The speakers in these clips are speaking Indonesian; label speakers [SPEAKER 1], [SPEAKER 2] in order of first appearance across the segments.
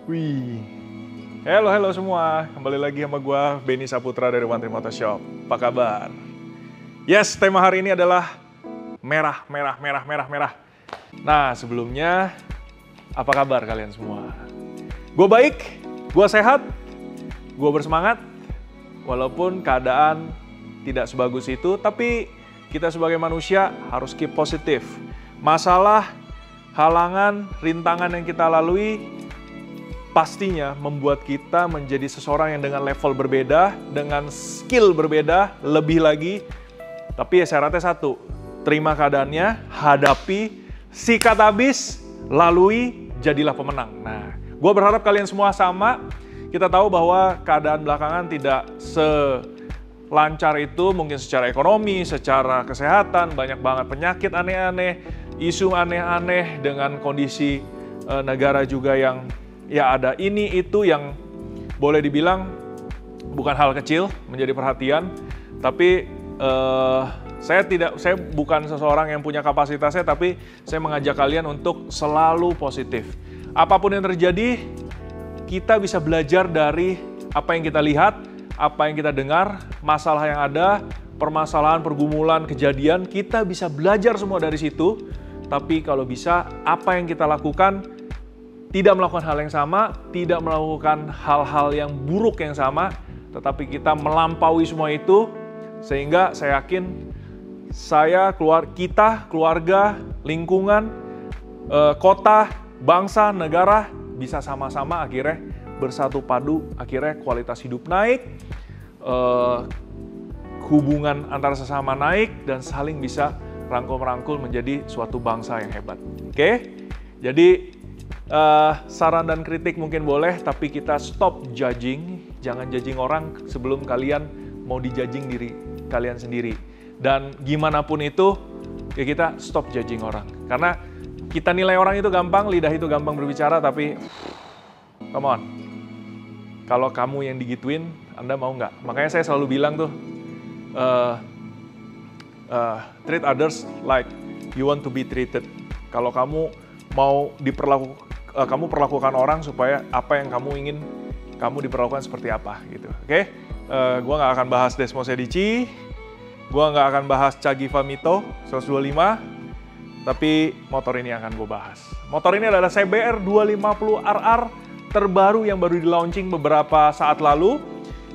[SPEAKER 1] Wih, halo semua, kembali lagi sama gua Benny Saputra dari One Tree Motor Shop. Apa kabar? Yes, tema hari ini adalah merah. Nah, sebelumnya apa kabar kalian semua? Gua baik, gua sehat, gua bersemangat, walaupun keadaan tidak sebagus itu, tapi kita sebagai manusia harus keep positif. Masalah, halangan, rintangan yang kita lalui pastinya membuat kita menjadi seseorang yang dengan level berbeda, dengan skill berbeda, lebih lagi. Tapi ya syaratnya satu, terima keadaannya, hadapi, sikat habis, lalui, jadilah pemenang. Nah, gue berharap kalian semua sama. Kita tahu bahwa keadaan belakangan tidak selancar itu, mungkin secara ekonomi, secara kesehatan, banyak banget penyakit aneh-aneh, isu aneh-aneh dengan kondisi negara juga yang ya ada ini itu yang boleh dibilang bukan hal kecil menjadi perhatian, tapi saya bukan seseorang yang punya kapasitasnya, tapi saya mengajak kalian untuk selalu positif. Apapun yang terjadi, kita bisa belajar dari apa yang kita lihat, apa yang kita dengar, masalah yang ada, permasalahan, pergumulan, kejadian, kita bisa belajar semua dari situ. Tapi kalau bisa, apa yang kita lakukan, tidak melakukan hal yang sama, tidak melakukan hal-hal yang buruk yang sama, tetapi kita melampaui semua itu, sehingga saya yakin kita, keluarga, lingkungan, kota, bangsa, negara bisa sama-sama akhirnya bersatu padu, akhirnya kualitas hidup naik, hubungan antara sesama naik, dan saling bisa rangkul-merangkul menjadi suatu bangsa yang hebat. Oke? Jadi saran dan kritik mungkin boleh, tapi kita stop judging. Jangan judging orang sebelum kalian mau dijudging diri kalian sendiri. Dan gimana pun itu, ya kita stop judging orang. Karena kita nilai orang itu gampang, lidah itu gampang berbicara, tapi come on. Kalau kamu yang digituin, Anda mau nggak? Makanya saya selalu bilang tuh, treat others like you want to be treated. Kalau kamu mau kamu perlakukan orang supaya apa yang kamu ingin kamu diperlakukan seperti apa gitu. Oke? Gua nggak akan bahas Desmos Edici, gua nggak akan bahas Cagiva Mito 125, tapi motor ini akan gue bahas. Motor ini adalah CBR 250 RR terbaru yang baru di launching beberapa saat lalu.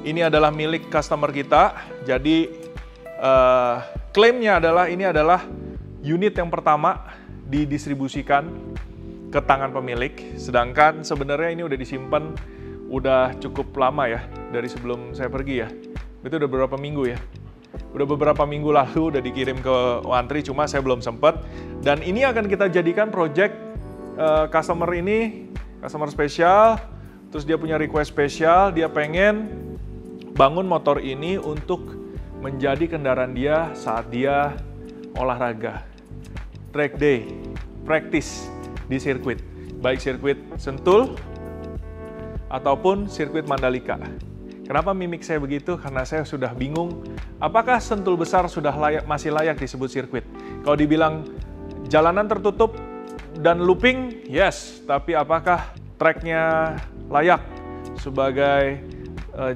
[SPEAKER 1] Ini adalah milik customer kita. Jadi klaimnya adalah ini adalah unit yang pertama didistribusikan ke tangan pemilik, sedangkan sebenarnya ini udah disimpan udah cukup lama ya, dari sebelum saya pergi ya. Itu udah beberapa minggu ya. Udah beberapa minggu lalu udah dikirim ke One Tree, cuma saya belum sempet. Dan ini akan kita jadikan project customer spesial, terus dia punya request spesial, dia pengen bangun motor ini untuk menjadi kendaraan dia saat dia olahraga, track day, practice di sirkuit, baik sirkuit Sentul ataupun sirkuit Mandalika. Kenapa mimik saya begitu? Karena saya sudah bingung, apakah Sentul besar sudah masih layak disebut sirkuit? Kalau dibilang jalanan tertutup dan looping, yes, tapi apakah tracknya layak sebagai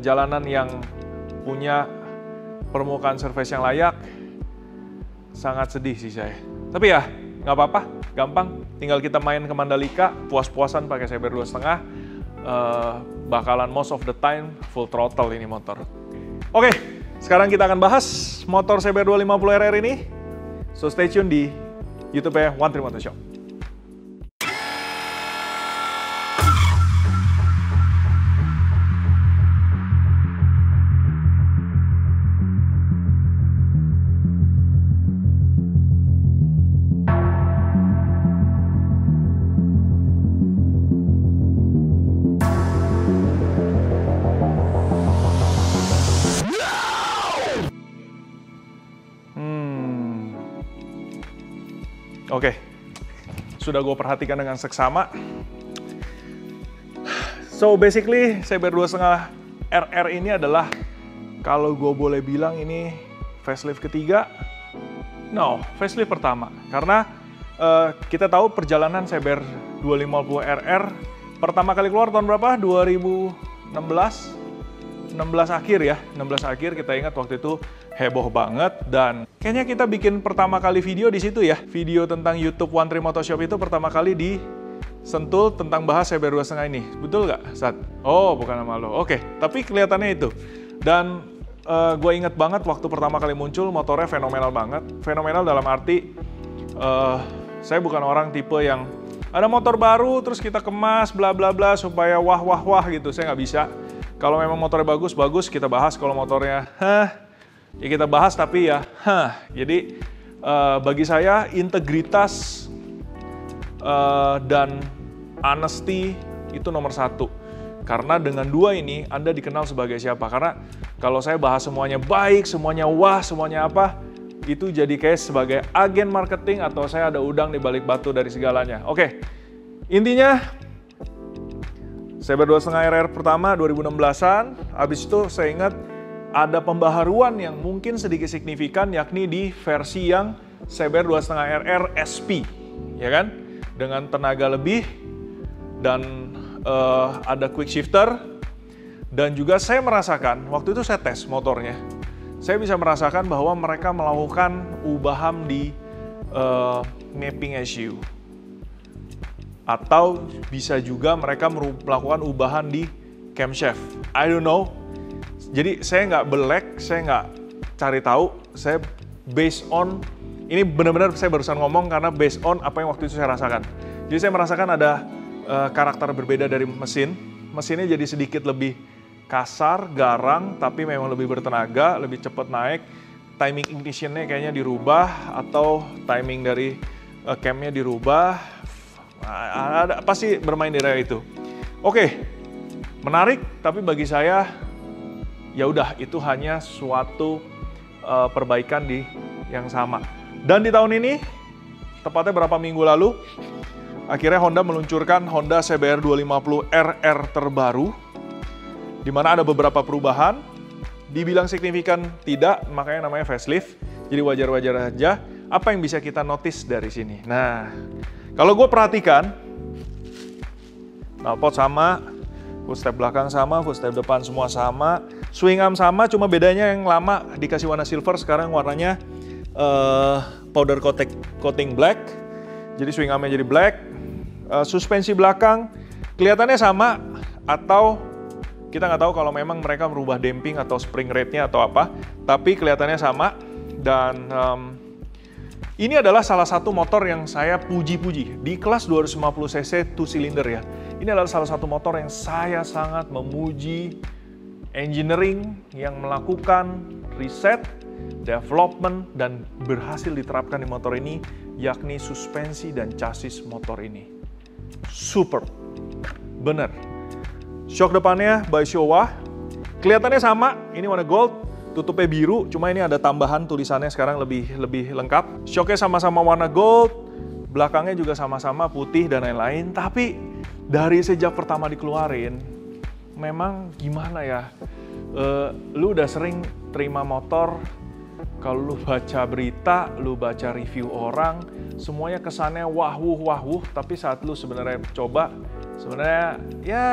[SPEAKER 1] jalanan yang punya permukaan surface yang layak? Sangat sedih sih saya. Tapi ya, nggak apa-apa, gampang. Tinggal kita main ke Mandalika, puas-puasan pakai CBR 2,5. Bakalan most of the time full throttle ini motor. Oke, sekarang kita akan bahas motor CBR 250 RR ini. So stay tune di YouTube-nya One Tree Motor Shop. Oke, sudah gue perhatikan dengan seksama. So basically CBR 2,5 RR ini adalah, kalau gue boleh bilang ini facelift ketiga. No, facelift pertama. Karena kita tahu perjalanan CBR 250 RR Pertama kali keluar tahun berapa? 2016 akhir ya. 16 akhir kita ingat waktu itu heboh banget, dan kayaknya kita bikin pertama kali video di situ ya. Video tentang YouTube One Tree Motoshop itu pertama kali di Sentul tentang bahas CBR 2.5 ini. Betul nggak, Sat? Oh, bukan nama lo. Oke, tapi kelihatannya itu. Dan gue inget banget waktu pertama kali muncul, motornya fenomenal banget. Fenomenal dalam arti, saya bukan orang tipe yang ada motor baru, terus kita kemas, bla bla bla, supaya wah wah wah gitu. Saya nggak bisa. Kalau memang motornya bagus, bagus kita bahas. Kalau motornya, ya kita bahas, tapi ya, Jadi bagi saya integritas dan honesty itu nomor satu. Karena dengan dua ini Anda dikenal sebagai siapa. Karena kalau saya bahas semuanya baik, semuanya wah, semuanya apa, itu jadi kayak sebagai agen marketing atau saya ada udang di balik batu dari segalanya. Oke, intinya CBR 2.5 RR pertama 2016-an, habis itu saya ingat ada pembaharuan yang mungkin sedikit signifikan, yakni di versi yang CBR 2.5 RR SP, ya kan? Dengan tenaga lebih dan ada quick shifter, dan juga saya merasakan, waktu itu saya tes motornya, saya bisa merasakan bahwa mereka melakukan ubahan di mapping issue. Atau bisa juga mereka melakukan ubahan di camshaft. I don't know. Jadi saya nggak belek, saya nggak cari tahu. Saya based on, ini benar-benar saya barusan ngomong karena based on apa yang waktu itu saya rasakan. Jadi saya merasakan ada karakter berbeda dari mesin. Mesinnya jadi sedikit lebih kasar, garang, tapi memang lebih bertenaga, lebih cepat naik. Timing ignition-nya kayaknya dirubah, atau timing dari camnya dirubah. Pasti bermain di area itu. Oke, menarik, tapi bagi saya ya udah, itu hanya suatu perbaikan di yang sama. Dan di tahun ini, tepatnya berapa minggu lalu, akhirnya Honda meluncurkan Honda CBR 250 RR terbaru, di mana ada beberapa perubahan. Dibilang signifikan tidak, makanya namanya facelift. Jadi wajar-wajar aja. Apa yang bisa kita notice dari sini? Nah, kalau gue perhatikan, knalpot sama, footstep belakang sama, footstep depan semua sama, swing arm sama, cuma bedanya yang lama dikasih warna silver, sekarang warnanya powder coating black, jadi swing armnya jadi black. Suspensi belakang kelihatannya sama, atau kita nggak tahu kalau memang mereka merubah damping atau spring rate-nya atau apa, tapi kelihatannya sama. Dan ini adalah salah satu motor yang saya puji-puji di kelas 250cc 2-cylinder ya. Ini adalah salah satu motor yang saya sangat memuji engineering yang melakukan riset, development, dan berhasil diterapkan di motor ini, yakni suspensi dan chassis motor ini. Super, bener. Shock depannya by Showa, kelihatannya sama, ini warna gold. Tutupnya biru, cuma ini ada tambahan tulisannya sekarang lebih lengkap. Shocknya sama-sama warna gold, belakangnya juga sama-sama putih dan lain-lain. Tapi dari sejak pertama dikeluarin, memang gimana ya? Lu udah sering terima motor, kalau lu baca berita, lu baca review orang, semuanya kesannya wah-wuh, tapi saat lu sebenarnya coba, sebenarnya ya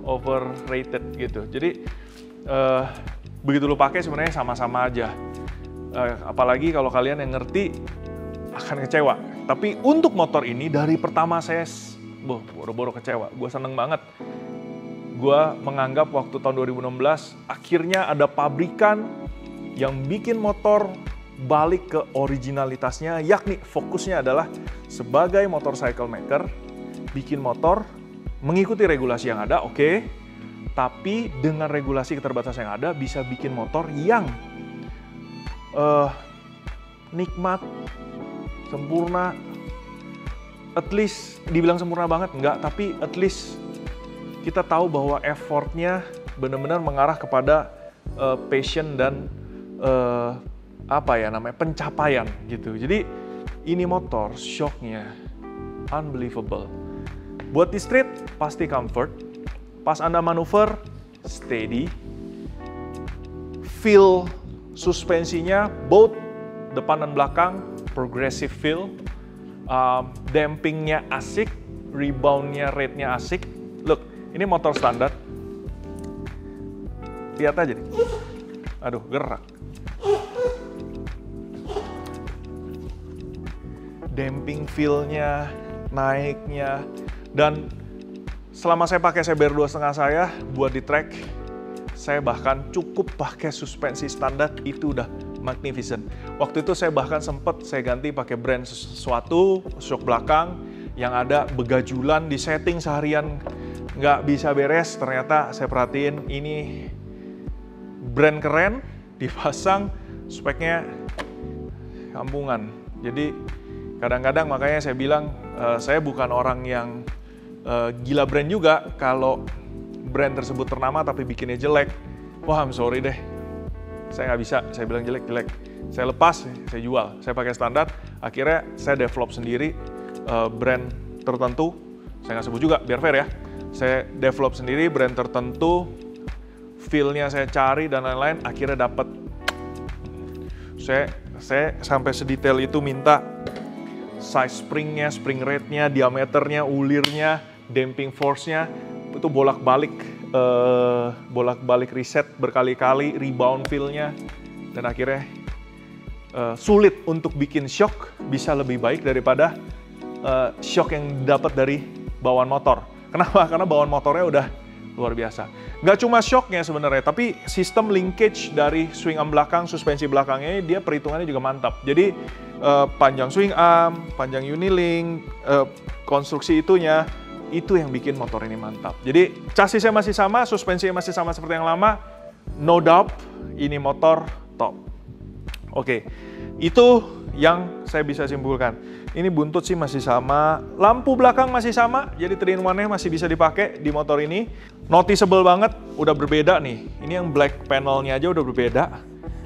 [SPEAKER 1] overrated gitu. Jadi begitu lu pakai sebenarnya sama-sama aja. Apalagi kalau kalian yang ngerti akan kecewa. Tapi untuk motor ini dari pertama saya boro-boro kecewa. Gue seneng banget. Gue menganggap waktu tahun 2016 akhirnya ada pabrikan yang bikin motor balik ke originalitasnya, yakni fokusnya adalah sebagai motorcycle maker, bikin motor mengikuti regulasi yang ada, oke. Tapi dengan regulasi keterbatasan yang ada, bisa bikin motor yang nikmat, sempurna. At least, dibilang sempurna banget, enggak. Tapi at least kita tahu bahwa effortnya benar-benar mengarah kepada passion dan pencapaian gitu. Jadi ini motor, shocknya unbelievable. Buat di street, pasti comfort. Pas Anda manuver, steady. Feel suspensinya, both depan dan belakang, progressive feel. dampingnya asik, reboundnya rate-nya asik. Look, ini motor standar. Lihat aja nih. Aduh, gerak. Damping feel-nya, naiknya, dan selama saya pakai CBR 2,5 saya buat di track, saya bahkan cukup pakai suspensi standar, itu udah magnificent. Waktu itu saya bahkan sempet saya ganti pakai brand sesuatu, shock belakang, yang ada begajulan di setting seharian nggak bisa beres. Ternyata saya perhatiin ini brand keren, dipasang speknya kampungan. Jadi kadang-kadang makanya saya bilang saya bukan orang yang gila brand juga. Kalau brand tersebut ternama tapi bikinnya jelek, wah I'm sorry deh, saya nggak bisa. Saya bilang jelek, saya lepas, saya jual, saya pakai standar. Akhirnya saya develop sendiri brand tertentu, saya nggak sebut juga biar fair ya. Saya develop sendiri brand tertentu, feel-nya saya cari dan lain-lain, akhirnya dapet. Saya sampai sedetail itu minta size springnya, spring rate-nya, diameternya, ulirnya, damping force-nya, itu bolak-balik reset berkali-kali, rebound feel-nya, dan akhirnya sulit untuk bikin shock bisa lebih baik daripada shock yang dapat dari bawaan motor. Kenapa? Karena bawaan motornya udah luar biasa. Nggak cuma shocknya sebenarnya, tapi sistem linkage dari swing arm belakang, suspensi belakangnya, dia perhitungannya juga mantap. Jadi panjang swing arm, panjang unilink, konstruksi itunya, itu yang bikin motor ini mantap. Jadi chassisnya masih sama, suspensinya masih sama seperti yang lama, no doubt ini motor top. Oke, itu yang saya bisa simpulkan. Ini buntut sih masih sama, lampu belakang masih sama, jadi 3-in-1-nya masih bisa dipakai di motor ini. Noticeable banget, udah berbeda nih. Ini yang black panelnya aja udah berbeda.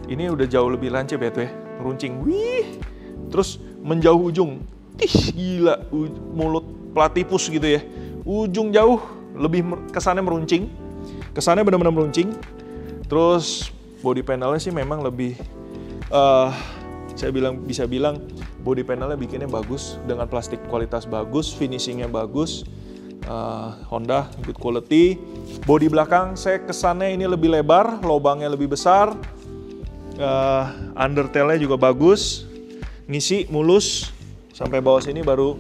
[SPEAKER 1] Ini udah jauh lebih lancip ya tuh ya, meruncing. Wih, terus menjauh ujung. Ih, gila, mulut platypus gitu ya. Ujung jauh, lebih kesannya meruncing. Kesannya benar-benar meruncing. Terus body panelnya sih memang lebih, saya bisa bilang body panelnya bikinnya bagus dengan plastik kualitas bagus, finishingnya bagus, Honda good quality. Body belakang saya kesannya ini lebih lebar, lubangnya lebih besar, undertailnya juga bagus, ngisi mulus sampai bawah sini baru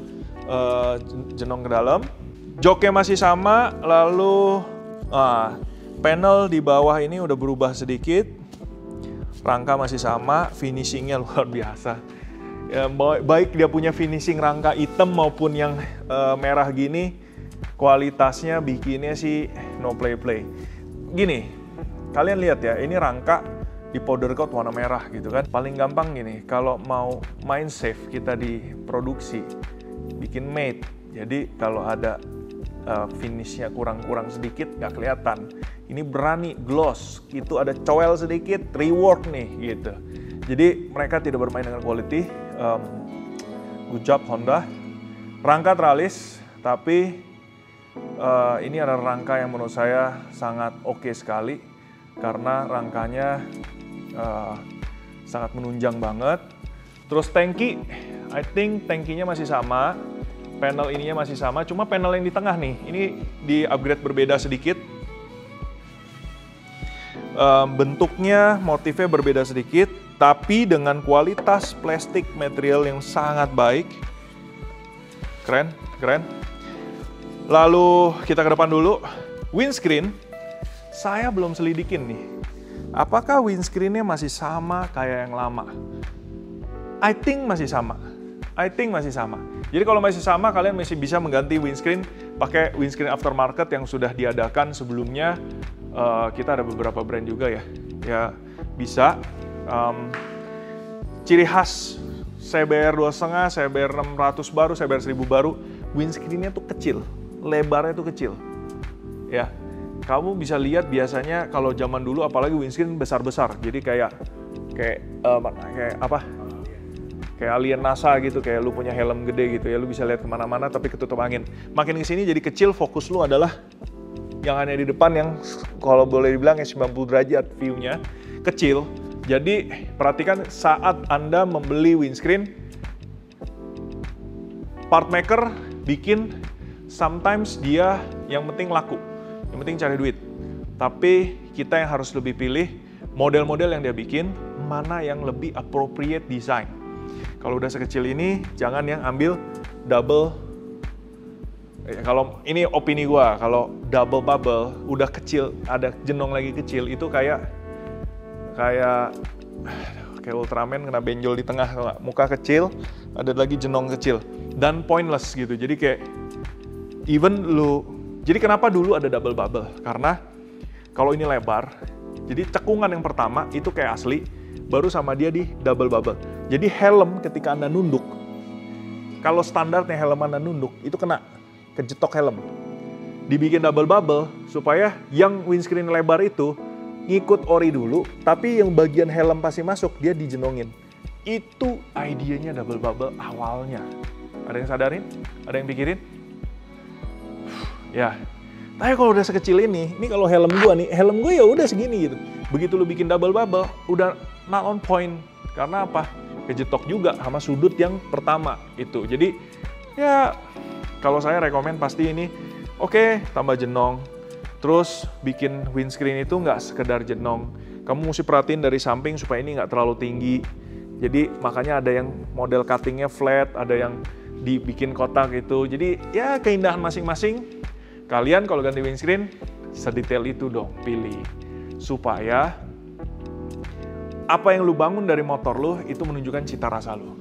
[SPEAKER 1] jenong ke dalam. Joknya masih sama, lalu panel di bawah ini udah berubah sedikit, rangka masih sama, finishingnya luar biasa. Ya, baik dia punya finishing rangka hitam maupun yang merah gini, kualitasnya bikinnya sih no play. Gini, kalian lihat ya, ini rangka di powder coat warna merah gitu kan. Paling gampang gini, kalau mau main safe kita di produksi, bikin matte. Jadi kalau ada finishnya kurang sedikit nggak kelihatan. Ini berani gloss, itu ada coel sedikit, rework nih gitu. Jadi mereka tidak bermain dengan quality. Good job Honda. Rangka teralis, tapi ini adalah rangka yang menurut saya sangat oke sekali karena rangkanya sangat menunjang banget. Terus tangki, I think tangkinya masih sama, panel ininya masih sama, cuma panel yang di tengah nih, ini di upgrade berbeda sedikit. Bentuknya, motifnya berbeda sedikit, tapi dengan kualitas plastik material yang sangat baik. Keren. Lalu kita ke depan dulu. Windscreen, saya belum selidikin nih. Apakah windscreen-nya masih sama kayak yang lama? I think masih sama. Jadi kalau masih sama, kalian masih bisa mengganti windscreen pakai windscreen aftermarket yang sudah diadakan sebelumnya. Kita ada beberapa brand juga ya bisa. Ciri khas CBR 2,5, CBR 600 baru, CBR 1000 baru, windscreen-nya tuh kecil, lebarnya tuh kecil. Ya, kamu bisa lihat biasanya kalau zaman dulu apalagi windscreen besar-besar, jadi kayak alien NASA gitu, kayak lu punya helm gede gitu ya, lu bisa lihat kemana-mana tapi ketutup angin. Makin kesini jadi kecil, fokus lu adalah yang ada di depan yang kalau boleh dibilang 90 derajat view-nya kecil. Jadi perhatikan saat Anda membeli windscreen, part maker bikin, sometimes dia yang penting laku, yang penting cari duit. Tapi kita yang harus lebih pilih model-model yang dia bikin, mana yang lebih appropriate design. Kalau udah sekecil ini, jangan yang ambil double. Kalau ini opini gua, kalau double bubble udah kecil, ada jenong lagi kecil, itu kayak Ultraman kena benjol di tengah, muka kecil, ada lagi jenong kecil, dan pointless gitu. Jadi kayak jadi kenapa dulu ada double bubble? Karena kalau ini lebar, jadi cekungan yang pertama itu kayak asli, baru sama dia di double bubble. Jadi helm ketika Anda nunduk, kalau standarnya helm Anda nunduk, itu kena kejetok helm. Dibikin double bubble supaya yang windscreen lebar itu ngikut ori dulu, tapi yang bagian helm pasti masuk, dia dijenongin. Itu idenya double bubble awalnya. Ada yang sadarin? Ada yang pikirin? Ya. Tapi kalau udah sekecil ini kalau helm gue ya udah segini gitu. Begitu lu bikin double bubble, udah not on point. Karena apa? Kejetok juga sama sudut yang pertama itu. Jadi ya kalau saya rekomen pasti ini, oke, tambah jenong. Terus bikin windscreen itu nggak sekedar jenong. Kamu mesti perhatiin dari samping supaya ini nggak terlalu tinggi. Jadi makanya ada yang model cuttingnya flat, ada yang dibikin kotak gitu. Jadi ya keindahan masing-masing. Kalian kalau ganti windscreen, sedetail itu dong pilih. Supaya apa yang lu bangun dari motor lu itu menunjukkan cita rasa lu.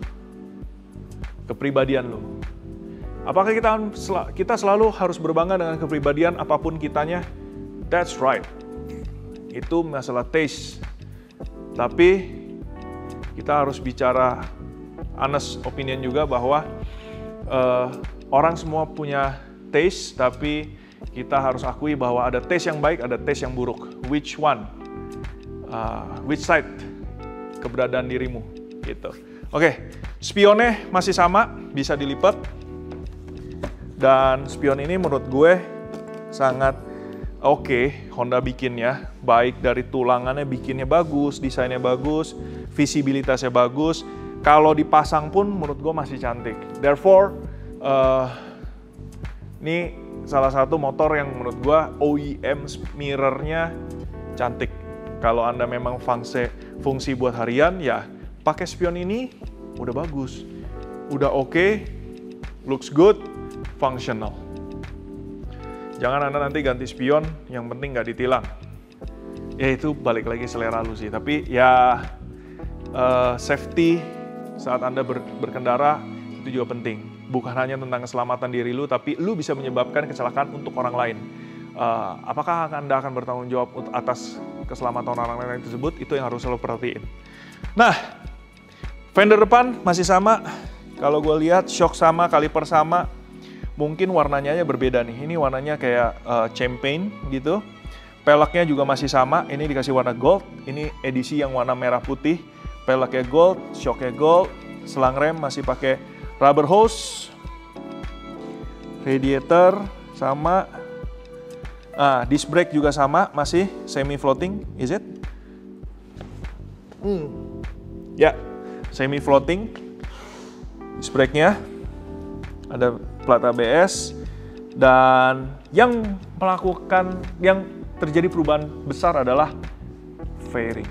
[SPEAKER 1] Kepribadian lu. Apakah kita selalu harus berbangga dengan kepribadian apapun kitanya? That's right. Itu masalah taste. Tapi kita harus bicara honest opinion juga bahwa orang semua punya taste, tapi kita harus akui bahwa ada taste yang baik, ada taste yang buruk. Which one? Which side? Keberadaan dirimu. Gitu. Oke, spionnya masih sama, bisa dilipat. Dan spion ini menurut gue sangat oke, Honda bikinnya. Baik dari tulangannya bikinnya bagus, desainnya bagus, visibilitasnya bagus. Kalau dipasang pun menurut gue masih cantik. Therefore, ini salah satu motor yang menurut gue OEM mirrornya cantik. Kalau Anda memang fungsi buat harian, ya pakai spion ini udah bagus. Udah oke, looks good, functional. Jangan Anda nanti ganti spion, yang penting nggak ditilang. Ya itu balik lagi selera lu sih. Tapi ya safety saat Anda berkendara itu juga penting. Bukan hanya tentang keselamatan diri lu, tapi lu bisa menyebabkan kecelakaan untuk orang lain. Apakah Anda akan bertanggung jawab atas keselamatan orang lain tersebut? Itu yang harus selalu perhatiin. Nah, fender depan masih sama. Kalau gue lihat shock sama, kaliper sama. Mungkin warnanya aja berbeda nih. Ini warnanya kayak champagne gitu. Peleknya juga masih sama. Ini dikasih warna gold. Ini edisi yang warna merah putih. Peleknya gold, shocknya gold. Selang rem masih pakai rubber hose. Radiator sama. Disc brake juga sama, masih semi floating, is it? Ya, semi floating. Disc brake-nya ada plat ABS, dan yang terjadi perubahan besar adalah fairing.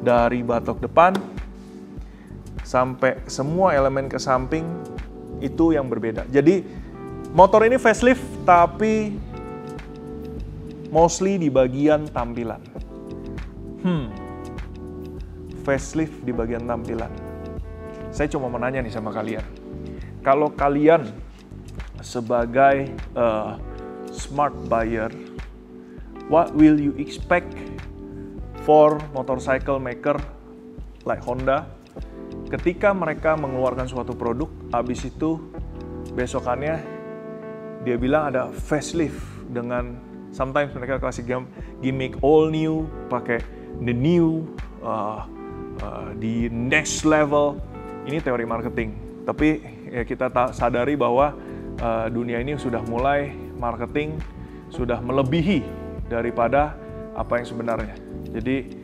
[SPEAKER 1] Dari batok depan sampai semua elemen ke samping itu yang berbeda. Jadi motor ini facelift tapi mostly di bagian tampilan. Facelift di bagian tampilan. Saya cuma menanya nih sama kalian. Kalau kalian sebagai smart buyer, what will you expect for motorcycle maker like Honda ketika mereka mengeluarkan suatu produk, habis itu besokannya dia bilang ada facelift dengan sometimes mereka kasih gimmick all new, pakai the new, di next level. Ini teori marketing. Tapi ya kita sadari bahwa dunia ini sudah mulai marketing, sudah melebihi daripada apa yang sebenarnya. Jadi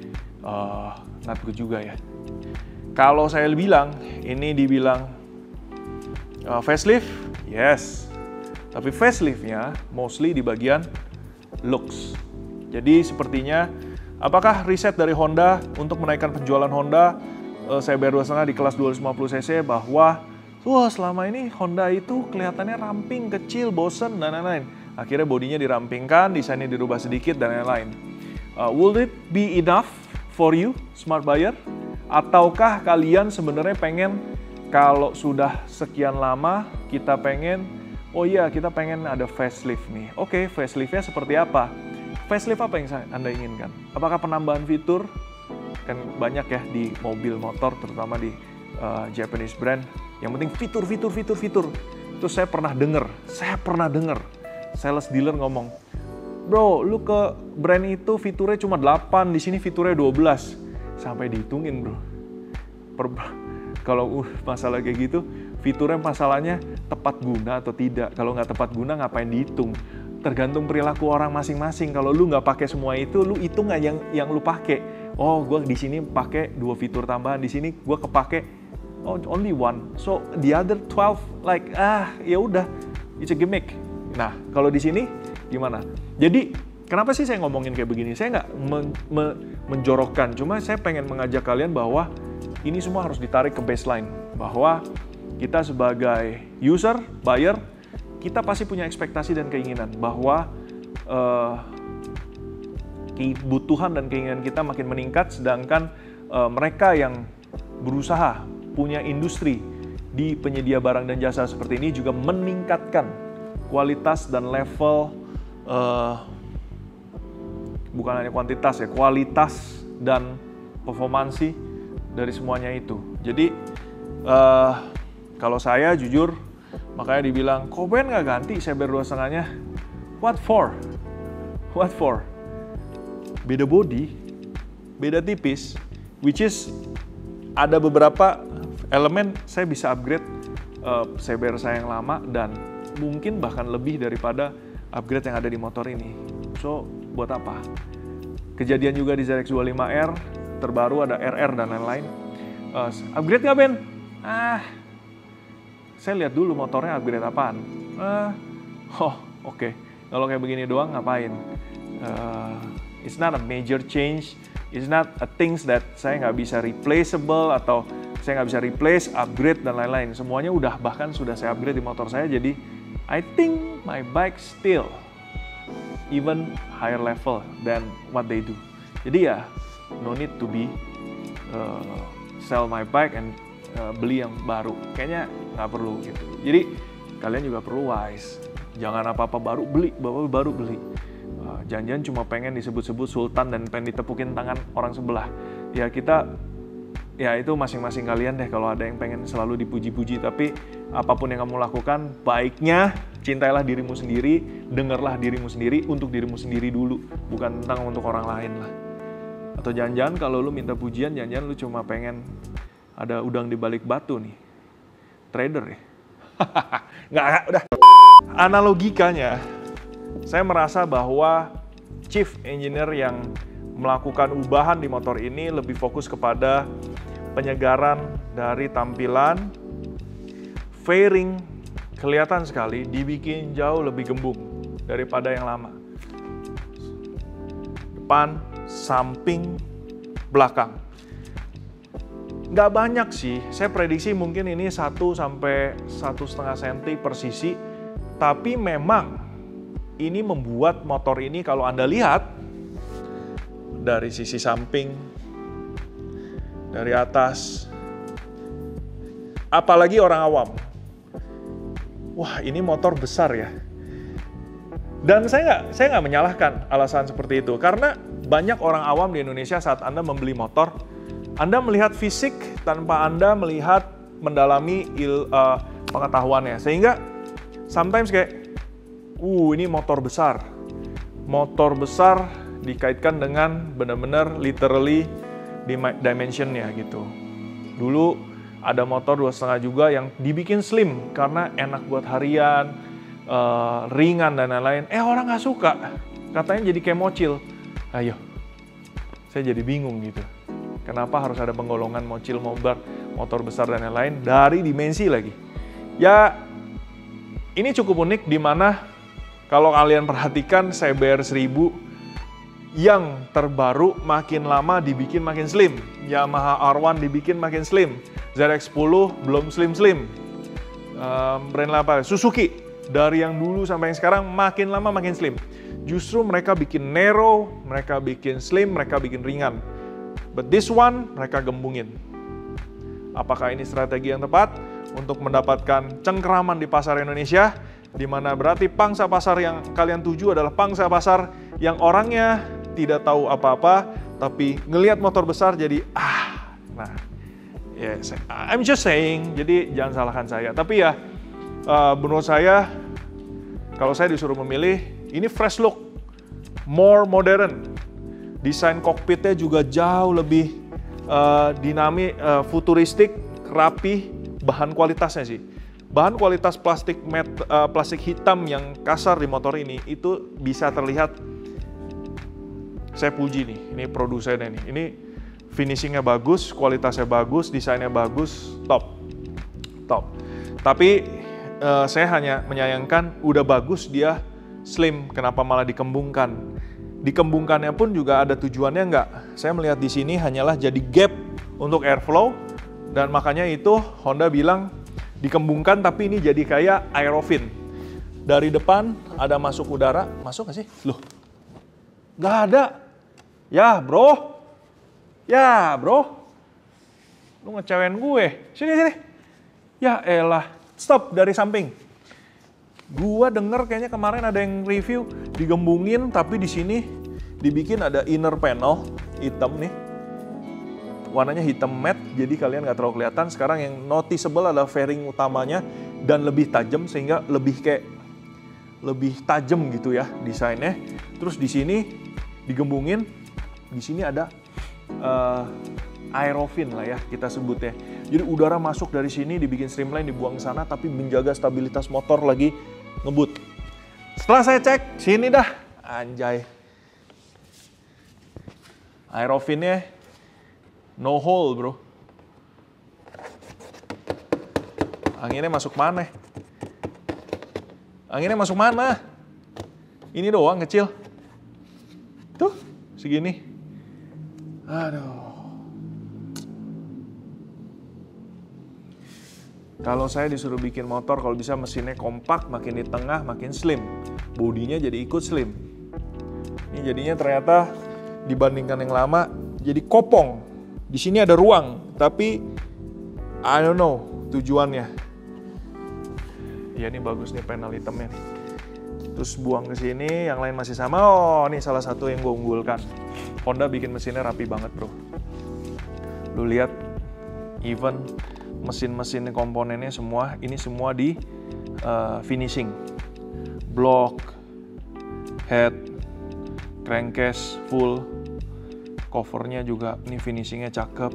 [SPEAKER 1] not good juga ya. Kalau saya bilang, ini dibilang Facelift? Yes. Tapi faceliftnya mostly di bagian looks. Jadi sepertinya, apakah riset dari Honda untuk menaikkan penjualan Honda CBR 2.5 di kelas 250cc bahwa selama ini Honda itu kelihatannya ramping, kecil, bosen, dan lain-lain. Akhirnya bodinya dirampingkan, desainnya dirubah sedikit, dan lain-lain. Will it be enough for you, smart buyer? Ataukah kalian sebenarnya pengen kalau sudah sekian lama kita pengen, kita pengen ada facelift nih. Oke, faceliftnya seperti apa? Facelift apa yang Anda inginkan? Apakah penambahan fitur? Kan banyak ya di mobil motor, terutama di Japanese brand. Yang penting fitur. Terus saya pernah dengar sales dealer ngomong, bro, lu ke brand itu fiturnya cuma 8, di sini fiturnya 12. Sampai dihitungin, bro. Kalau masalah kayak gitu, fiturnya masalahnya tepat guna atau tidak. Kalau nggak tepat guna, ngapain dihitung? Tergantung perilaku orang masing-masing. Kalau lu nggak pakai semua itu, lu hitung nggak yang lu pakai. Oh, gue di sini pakai 2 fitur tambahan, di sini gue kepake only one. So the other 12 ya udah, it's a gimmick. Nah, kalau di sini gimana? Jadi kenapa sih saya ngomongin kayak begini? Saya nggak menjorokkan, cuma saya pengen mengajak kalian bahwa ini semua harus ditarik ke baseline. Bahwa kita sebagai user, buyer, kita pasti punya ekspektasi dan keinginan bahwa kebutuhan dan keinginan kita makin meningkat, sedangkan mereka yang berusaha punya industri di penyedia barang dan jasa seperti ini juga meningkatkan kualitas dan level, bukan hanya kuantitas ya, kualitas dan performansi dari semuanya itu. Jadi kalau saya jujur, makanya dibilang, kok Ben nggak ganti CBR 2.5-nya? What for? Beda body, beda tipis, which is ada beberapa elemen saya bisa upgrade CBR saya yang lama dan mungkin bahkan lebih daripada upgrade yang ada di motor ini. So, buat apa? Kejadian juga di ZX25R, terbaru ada RR dan lain-lain. Upgrade nggak, Ben? Saya lihat dulu motornya upgrade apaan. Oke. Kalau kayak begini doang ngapain? It's not a major change. It's not a things that saya nggak bisa replaceable atau saya nggak bisa replace, upgrade, dan lain-lain. Semuanya bahkan sudah saya upgrade di motor saya. Jadi, I think my bike still even higher level than what they do. Jadi ya, no need to be sell my bike and beli yang baru. Kayaknya nggak perlu gitu. Jadi kalian juga perlu wise. Jangan apa-apa baru beli. Jangan-jangan cuma pengen disebut-sebut sultan dan pengen ditepukin tangan orang sebelah. Ya itu masing-masing kalian deh kalau ada yang pengen selalu dipuji-puji. Tapi apapun yang kamu lakukan, baiknya cintailah dirimu sendiri, dengarlah dirimu sendiri untuk dirimu sendiri dulu. Bukan tentang untuk orang lain lah. Atau jangan-jangan kalau lu minta pujian, jangan-jangan lu cuma pengen ada udang di balik batu nih. Trader ya? Nggak, udah. Analogikanya, saya merasa bahwa chief engineer yang melakukan ubahan di motor ini lebih fokus kepada penyegaran dari tampilan, fairing kelihatan sekali dibikin jauh lebih gembung daripada yang lama. Depan, samping, belakang. Nggak banyak sih, saya prediksi mungkin ini 1 sampai 1,5 cm per sisi, tapi memang ini membuat motor ini kalau Anda lihat dari sisi samping, dari atas, apalagi orang awam. Wah, ini motor besar ya. Dan saya nggak menyalahkan alasan seperti itu, karena banyak orang awam di Indonesia saat Anda membeli motor, Anda melihat fisik tanpa Anda melihat mendalami pengetahuannya. Sehingga sometimes kayak, ini motor besar. Motor besar dikaitkan dengan benar-benar literally dimensionnya gitu. Dulu ada motor 2,5 juga yang dibikin slim karena enak buat harian, ringan dan lain-lain. Orang nggak suka, katanya jadi kayak mocil. Ayo, saya jadi bingung gitu. Kenapa harus ada penggolongan mocil, motor besar dan lain-lain dari dimensi lagi? Ya, ini cukup unik di mana kalau kalian perhatikan CBR 1000 yang terbaru makin lama dibikin makin slim. Yamaha R1 dibikin makin slim. ZX10 belum slim-slim. Brand apa? Suzuki. Dari yang dulu sampai yang sekarang makin lama makin slim. Justru mereka bikin narrow, mereka bikin slim, mereka bikin ringan. But this one, mereka gembungin. Apakah ini strategi yang tepat untuk mendapatkan cengkeraman di pasar Indonesia? Di mana berarti pangsa pasar yang kalian tuju adalah pangsa pasar yang orangnya tidak tahu apa-apa, tapi ngelihat motor besar jadi nah, yes, I'm just saying, jadi jangan salahkan saya. Tapi ya, menurut saya, kalau saya disuruh memilih, ini fresh look, more modern, desain kokpitnya juga jauh lebih dinamik, futuristik, rapi, bahan kualitasnya sih. Bahan kualitas plastik hitam yang kasar di motor ini itu bisa terlihat. Saya puji nih, ini produsennya nih. Ini finishingnya bagus, kualitasnya bagus, desainnya bagus, top. Tapi saya hanya menyayangkan udah bagus dia slim, kenapa malah dikembungkan? Dikembungkannya pun juga ada tujuannya nggak? Saya melihat di sini hanyalah jadi gap untuk airflow, dan makanya itu Honda bilang dikembungkan tapi ini jadi kayak aerofin. Dari depan ada masuk udara, masuk nggak sih? Loh, nggak ada. Ya bro, lu ngecewain gue. Sini. Ya elah, stop dari samping. Gua denger kayaknya kemarin ada yang review digembungin, tapi di sini dibikin ada inner panel hitam nih. Warnanya hitam matte, jadi kalian nggak terlalu kelihatan. Sekarang yang noticeable adalah fairing utamanya dan lebih tajam, sehingga lebih tajam gitu ya desainnya. Terus di sini digembungin, di sini ada aerofin lah ya kita sebutnya. Jadi udara masuk dari sini dibikin streamline, dibuang ke sana, tapi menjaga stabilitas motor lagi ngebut. Setelah saya cek, sini dah, anjay. Aerofinnya no hole bro. Anginnya masuk mana? Ini doang kecil. Tuh, segini. Aduh. Kalau saya disuruh bikin motor, kalau bisa mesinnya kompak, makin di tengah, makin slim. Bodinya jadi ikut slim. Ini jadinya ternyata dibandingkan yang lama, jadi kopong. Di sini ada ruang, tapi I don't know tujuannya. Ya ini bagus nih panel hitamnya nih. Terus buang ke sini, yang lain masih sama. Oh, ini salah satu yang gue unggulkan. Honda bikin mesinnya rapi banget, bro. Lu lihat, even mesin-mesin komponennya semua, ini semua di finishing. Block, head, crankcase full, covernya juga, ini finishingnya cakep.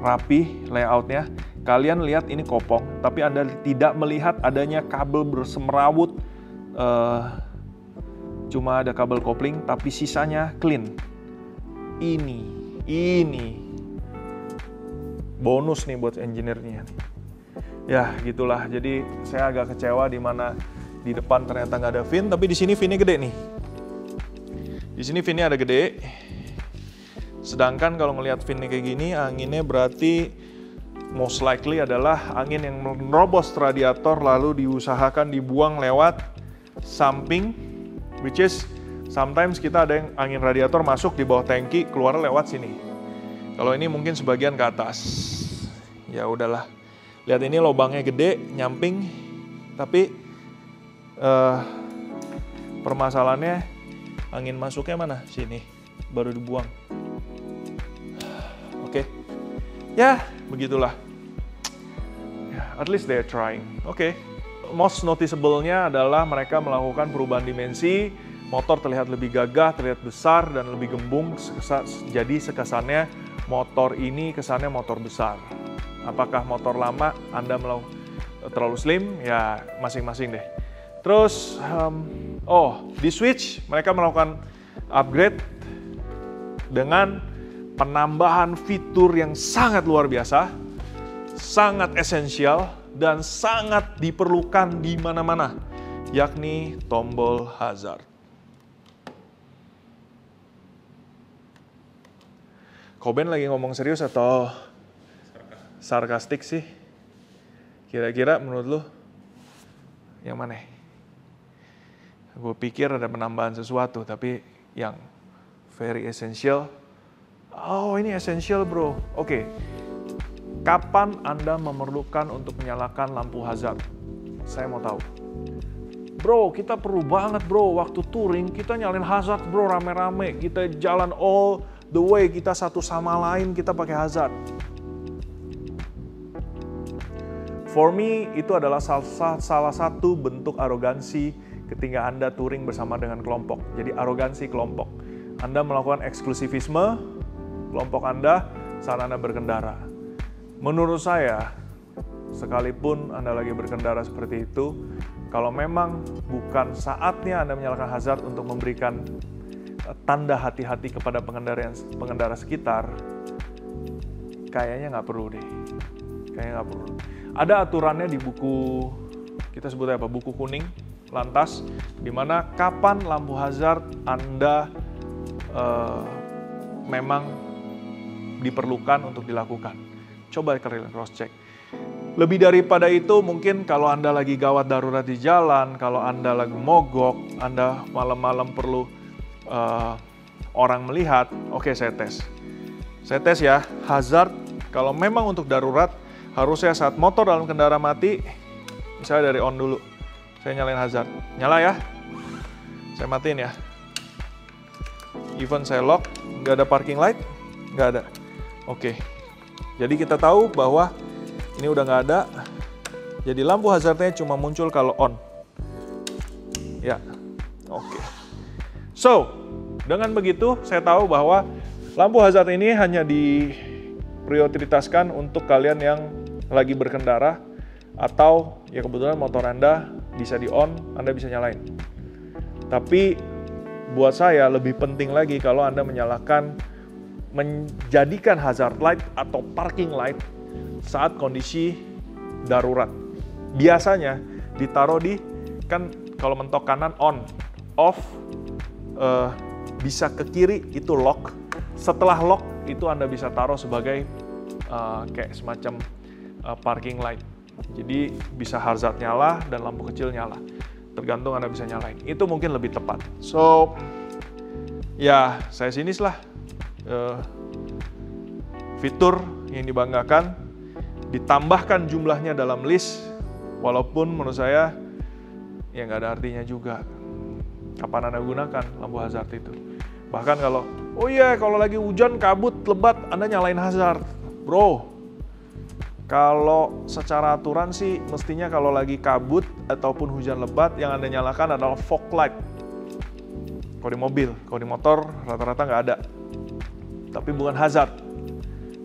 [SPEAKER 1] Rapi layoutnya. Kalian lihat ini kopong, tapi Anda tidak melihat adanya kabel bersemerawut. Cuma ada kabel kopling, tapi sisanya clean. Ini bonus nih buat engineer-nya. Ya gitulah, jadi saya agak kecewa di mana di depan ternyata nggak ada fin, tapi di sini finnya gede nih. Di sini finnya ada gede. Sedangkan kalau ngelihat finnya kayak gini, anginnya berarti most likely adalah angin yang menerobos radiator lalu diusahakan dibuang lewat samping, which is sometimes kita ada yang angin radiator masuk di bawah tangki, keluar lewat sini. Kalau ini mungkin sebagian ke atas. Ya udahlah. Lihat ini lubangnya gede, nyamping, tapi permasalahannya angin masuknya mana? Sini, baru dibuang. Oke. Ya, begitulah. At least they're trying. Oke. Most noticeable-nya adalah mereka melakukan perubahan dimensi, motor terlihat lebih gagah, terlihat besar, dan lebih gembung, jadi kesannya motor ini kesannya motor besar. Apakah motor lama Anda terlalu slim? Ya, masing-masing deh. Terus, di Switch mereka melakukan upgrade dengan penambahan fitur yang sangat luar biasa, sangat esensial, dan sangat diperlukan di mana-mana, yakni tombol hazard. Koben lagi ngomong serius atau sarkastik sih? Kira-kira menurut lu yang mana? Gue pikir ada penambahan sesuatu, tapi yang very essential. Oh, ini essential bro. Oke. Kapan Anda memerlukan untuk menyalakan lampu hazard? Saya mau tahu. Bro, kita perlu banget bro, waktu touring kita nyalain hazard bro, rame-rame. Kita jalan all the way, kita satu sama lain, kita pakai hazard. For me, itu adalah salah satu bentuk arogansi ketika Anda touring bersama dengan kelompok. Jadi arogansi kelompok. Anda melakukan eksklusivisme kelompok Anda saat Anda berkendara. Menurut saya, sekalipun Anda lagi berkendara seperti itu, kalau memang bukan saatnya Anda menyalakan hazard untuk memberikan tanda hati-hati kepada pengendara sekitar, kayaknya nggak perlu deh. Kayaknya nggak perlu. Ada aturannya di buku, kita sebutnya apa? Buku kuning, lantas, di mana kapan lampu hazard Anda memang diperlukan untuk dilakukan. Coba kalian cross-check. Lebih daripada itu, mungkin kalau Anda lagi gawat darurat di jalan, kalau Anda lagi mogok, Anda malam-malam perlu orang melihat, oke, saya tes. Saya tes ya, hazard, kalau memang untuk darurat, harusnya saat motor dalam kendaraan mati, misalnya dari on dulu. Saya nyalain hazard. Nyala ya. Saya matiin ya. Even saya lock, nggak ada parking light, nggak ada. Oke. Jadi kita tahu bahwa ini udah nggak ada. Jadi lampu hazardnya cuma muncul kalau on. Ya, oke. So, dengan begitu saya tahu bahwa lampu hazard ini hanya diprioritaskan untuk kalian yang lagi berkendara atau ya kebetulan motor Anda bisa di on, Anda bisa nyalain. Tapi buat saya lebih penting lagi kalau Anda menjadikan hazard light atau parking light saat kondisi darurat. Biasanya ditaruh di, kan kalau mentok kanan on, off, bisa ke kiri itu lock. Setelah lock itu Anda bisa taruh sebagai kayak semacam parking light. Jadi bisa hazard nyala dan lampu kecil nyala. Tergantung Anda bisa nyalain. Itu mungkin lebih tepat. So, ya saya sinis lah. Fitur yang dibanggakan, ditambahkan jumlahnya dalam list, walaupun menurut saya ya nggak ada artinya juga. Kapan Anda gunakan lampu hazard itu? Bahkan kalau, oh iya kalau lagi hujan, kabut, lebat, Anda nyalain hazard. Bro, kalau secara aturan sih mestinya kalau lagi kabut ataupun hujan lebat yang Anda nyalakan adalah fog light. Kalau di mobil, kalau di motor rata-rata nggak ada. Tapi bukan hazard.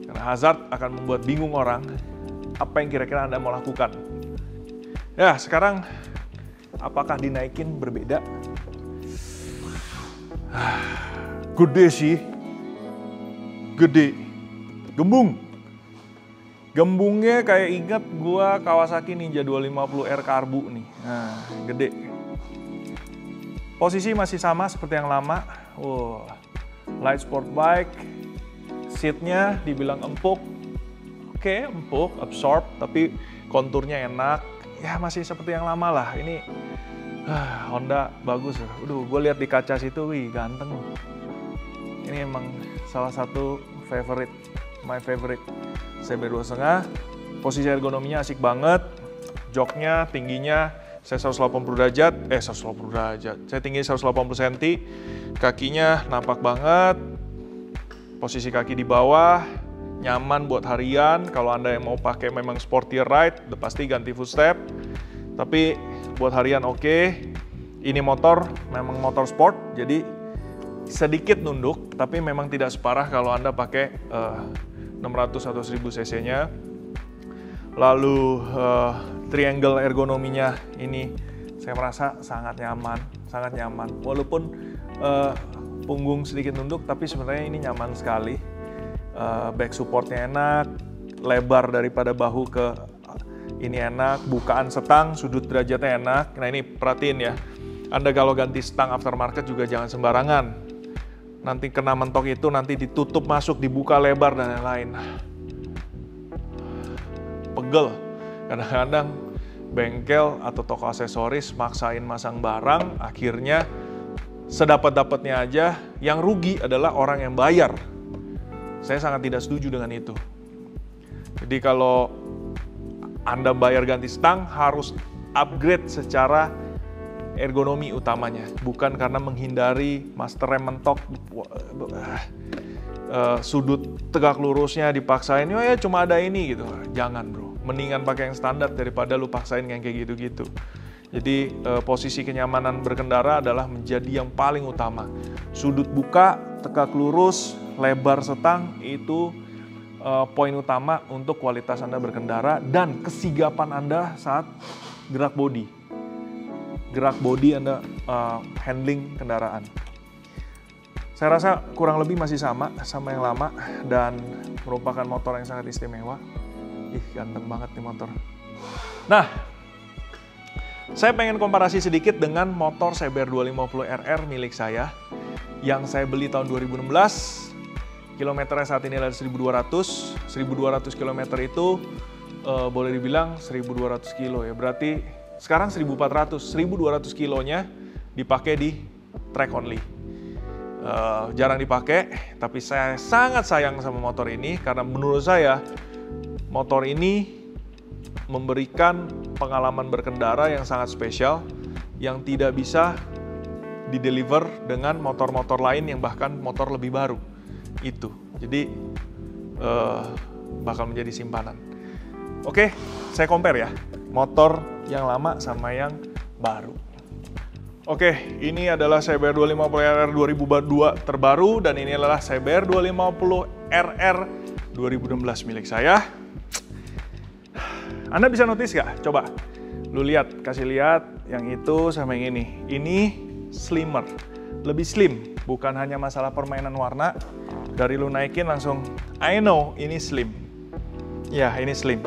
[SPEAKER 1] Karena hazard akan membuat bingung orang apa yang kira-kira Anda mau lakukan. Ya, sekarang apakah dinaikin berbeda? Gede sih. Gede. Gembung. Gembungnya kayak ingat gua Kawasaki Ninja 250R karbu nih. Nah, gede. Posisi masih sama seperti yang lama. Light sport bike. Seatnya dibilang empuk. Oke, empuk, absorb, tapi konturnya enak. Ya masih seperti yang lama lah. Ini Honda bagus. Gue lihat di kaca situ, wih ganteng. Ini emang salah satu favorite, my favorite. CB 2,5, posisi ergonominya asik banget. Joknya, tingginya saya 180 derajat, 180 derajat. Saya tinggi 180 cm, kakinya nampak banget. Posisi kaki di bawah, nyaman buat harian. Kalau Anda yang mau pakai memang sporty ride, udah pasti ganti footstep. Tapi buat harian oke. Ini motor memang motor sport, jadi sedikit nunduk, tapi memang tidak separah kalau Anda pakai 600 atau 1000 cc-nya. Lalu triangle ergonominya ini saya merasa sangat nyaman. Walaupun punggung sedikit nunduk, tapi sebenarnya ini nyaman sekali. Back supportnya enak, lebar daripada bahu ke Ini enak, bukaan setang, sudut derajatnya enak. Nah ini perhatiin ya, Anda kalau ganti setang aftermarket juga jangan sembarangan. Nanti kena mentok itu, nanti ditutup masuk, dibuka lebar dan lain-lain. Pegel. Kadang-kadang bengkel atau toko aksesoris maksain masang barang, akhirnya sedapat-dapatnya aja, yang rugi adalah orang yang bayar. Saya sangat tidak setuju dengan itu. Jadi kalau Anda bayar ganti stang, harus upgrade secara ergonomi utamanya, bukan karena menghindari master rem mentok, sudut tegak lurusnya dipaksain, ya cuma ada ini gitu. Jangan bro, mendingan pakai yang standar daripada lu paksain yang kayak gitu-gitu. Jadi posisi kenyamanan berkendara adalah menjadi yang paling utama. Sudut buka, tegak lurus, lebar setang itu poin utama untuk kualitas Anda berkendara dan kesigapan Anda saat gerak bodi. Gerak bodi Anda handling kendaraan. Saya rasa kurang lebih masih sama yang lama dan merupakan motor yang sangat istimewa. Ih, ganteng banget nih motor. Nah, saya pengen komparasi sedikit dengan motor CBR 250RR milik saya yang saya beli tahun 2016. Kilometernya saat ini adalah 1.200. 1.200 km itu boleh dibilang 1.200 kilo ya. Berarti sekarang 1.400, 1.200 kilonya dipakai di track only. Jarang dipakai, tapi saya sangat sayang sama motor ini karena menurut saya motor ini memberikan pengalaman berkendara yang sangat spesial yang tidak bisa dideliver dengan motor-motor lain yang bahkan motor lebih baru. Itu. Jadi bakal menjadi simpanan. Oke, saya compare ya. Motor yang lama sama yang baru. Oke, ini adalah CBR 250RR 2002 terbaru dan ini adalah CBR 250RR 2016 milik saya. Anda bisa notice gak? Coba, lu lihat, kasih lihat yang itu sama yang ini. Ini slimmer, lebih slim, bukan hanya masalah permainan warna. Dari lu naikin langsung, I know ini slim. Ya, ini slim.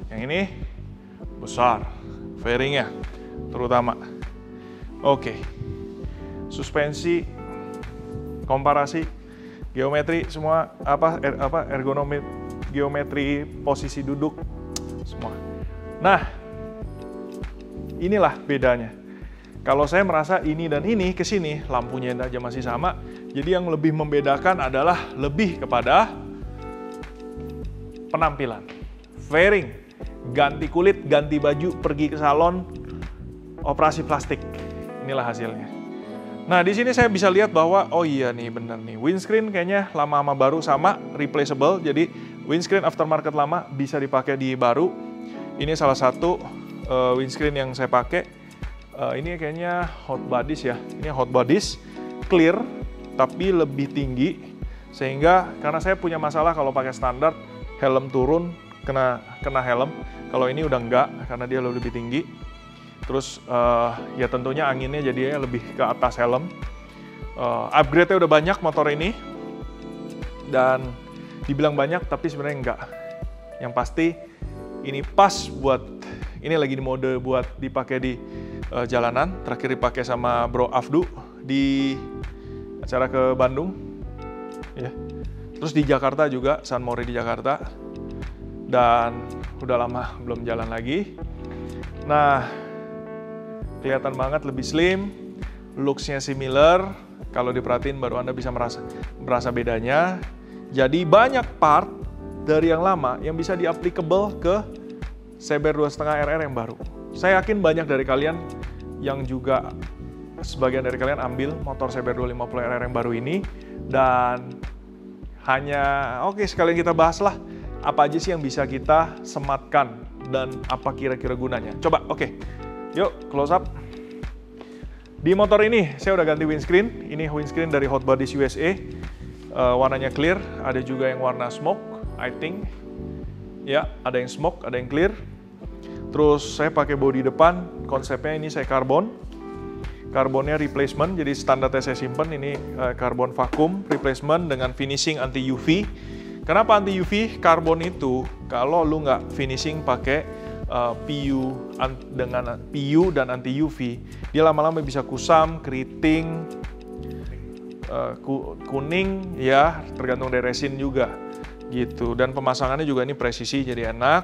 [SPEAKER 1] Yang ini besar, fairingnya terutama. Oke, suspensi, komparasi, geometri semua ergonomi, geometri, posisi duduk semua. Nah, inilah bedanya. Kalau saya merasa ini dan ini ke sini lampunya aja masih sama. Jadi yang lebih membedakan adalah lebih kepada penampilan, fairing. Ganti kulit, ganti baju, pergi ke salon, operasi plastik. Inilah hasilnya. Nah, di sini saya bisa lihat bahwa, oh iya nih, bener nih. Windscreen kayaknya lama sama baru sama, replaceable. Jadi, windscreen aftermarket lama bisa dipakai di baru. Ini salah satu windscreen yang saya pakai. Ini kayaknya hot bodies ya. Ini hot bodies, clear, tapi lebih tinggi. Sehingga, karena saya punya masalah kalau pakai standar, helm turun, kena helm. Kalau ini udah enggak, karena dia lebih tinggi. Terus ya tentunya anginnya jadinya lebih ke atas helm. Upgrade-nya udah banyak motor ini. Dan dibilang banyak, tapi sebenarnya enggak. Yang pasti ini pas buat, ini lagi di mode buat dipakai di jalanan. Terakhir dipakai sama Bro Afdu di acara ke Bandung. Ya. Terus di Jakarta juga, San Mori di Jakarta. Dan udah lama belum jalan lagi. Nah, kelihatan banget lebih slim, looks-nya similar. Kalau diperhatiin baru Anda bisa merasa bedanya. Jadi banyak part dari yang lama yang bisa di-applicable ke CBR 2.5RR yang baru. Saya yakin banyak dari kalian yang juga, sebagian dari kalian ambil motor CBR 250RR yang baru ini. Dan hanya, oke, sekalian kita bahas lah. Apa aja sih yang bisa kita sematkan dan apa kira-kira gunanya. Coba, oke. Yuk, close up. Di motor ini, saya udah ganti windscreen. Ini windscreen dari Hot Bodies USA. Warnanya clear, ada juga yang warna smoke, I think. Ya, ada yang smoke, ada yang clear. Terus saya pakai bodi depan, konsepnya ini saya karbon. Karbonnya replacement, jadi standarnya saya simpen. Ini karbon vakum replacement dengan finishing anti UV. Kenapa anti UV? Karbon itu kalau lu nggak finishing pakai dengan PU dan anti UV, dia lama-lama bisa kusam, keriting, kuning, ya tergantung dari resin juga gitu. Dan pemasangannya juga ini presisi jadi enak.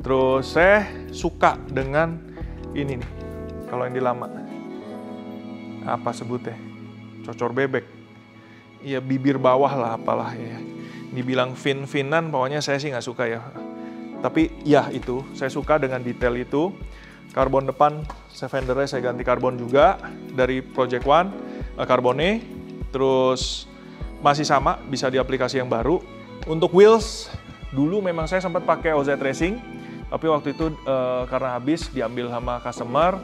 [SPEAKER 1] Terus saya suka dengan ini nih, kalau yang di lama apa sebutnya, cocor bebek, ya bibir bawah lah apalah ya, dibilang fin-finan, pokoknya saya sih nggak suka ya. Tapi ya itu, saya suka dengan detail itu. Karbon depan, fendernya saya ganti karbon juga dari Project One, karbonnya. Terus masih sama, bisa di aplikasi yang baru. Untuk wheels, dulu memang saya sempat pakai OZ Racing, tapi waktu itu karena habis diambil sama customer,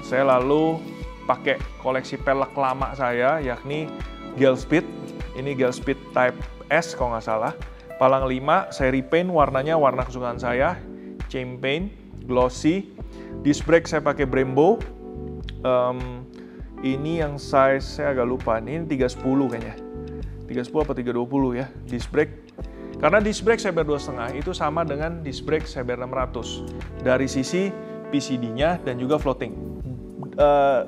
[SPEAKER 1] saya lalu pakai koleksi pelek lama saya, yakni Gelspeed. Ini Gelspeed Type S kalau nggak salah. Palang 5, saya repaint, warnanya warna kesukaan saya, champagne, glossy. Disc brake saya pakai Brembo. Ini yang size saya agak lupa, ini 310 kayaknya. 310 apa 320 ya, disc brake. Karena disc brake Saber 2,5 itu sama dengan disc brake Saber 600 dari sisi PCD-nya dan juga floating.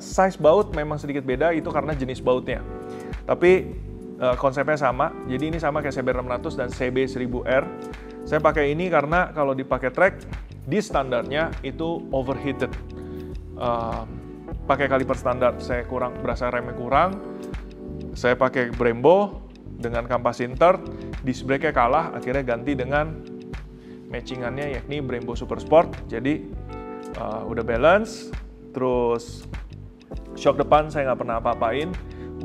[SPEAKER 1] Size baut memang sedikit beda, itu karena jenis bautnya. Tapi konsepnya sama, jadi ini sama kayak Saber 600 dan CB 1000R. Saya pakai ini karena kalau dipakai track, di standarnya itu overheated. Pakai kaliper standar, saya berasa remnya kurang. Saya pakai Brembo dengan kampas sinter, disc brake-nya kalah, akhirnya ganti dengan matchingannya yakni Brembo Super Sport. Jadi udah balance, terus shock depan saya nggak pernah apa-apain,